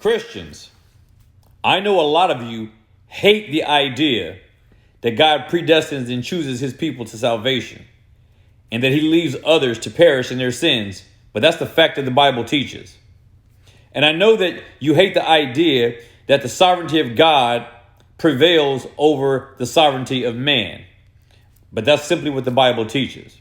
Christians, I know a lot of you hate the idea that God predestines and chooses his people to salvation and that he leaves others to perish in their sins. But that's the fact that the Bible teaches. And I know that you hate the idea that the sovereignty of God prevails over the sovereignty of man. But that's simply what the Bible teaches.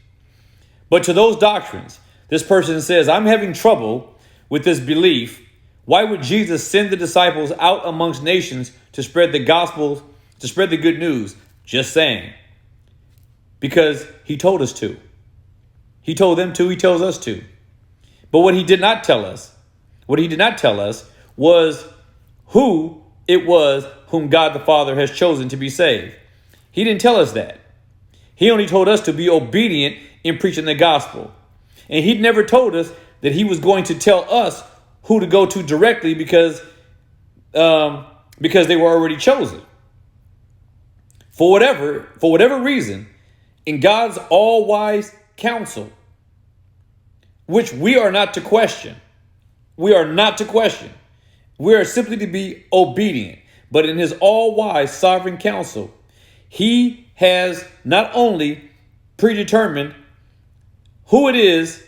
But to those doctrines, this person says, I'm having trouble with this belief. Why would Jesus send the disciples out amongst nations to spread the gospel, to spread the good news? Just saying. Because he told us to. He told them to. He tells us to. But what he did not tell us was who it was whom God the Father has chosen to be saved. He didn't tell us that. He only told us to be obedient in preaching the gospel. And he never told us that he was going to tell us who to go to directly because they were already chosen. For whatever reason, in God's all-wise counsel, which we are not to question. We are not to question. We are simply to be obedient. But in his all-wise sovereign counsel, he has not only predetermined who it is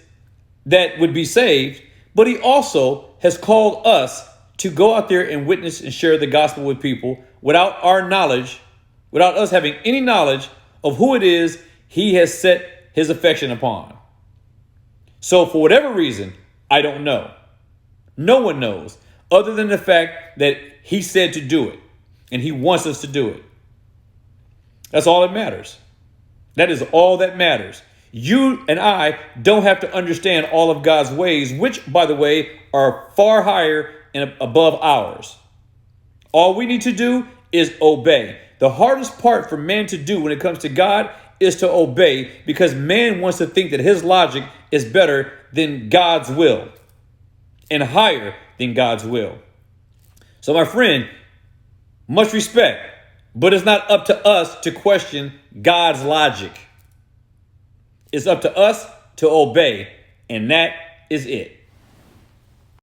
that would be saved, but he also has called us to go out there and witness and share the gospel with people without our knowledge, without us having any knowledge of who it is he has set his affection upon. So for whatever reason, I don't know. No one knows, other than the fact that he said to do it and he wants us to do it. That's all that matters. That is all that matters. You and I don't have to understand all of God's ways, which, by the way, are far higher and above ours. All we need to do is obey. The hardest part for man to do when it comes to God is to obey, because man wants to think that his logic is better than God's will and higher than God's will. So, my friend, much respect, but it's not up to us to question God's logic. It's up to us to obey, and that is it.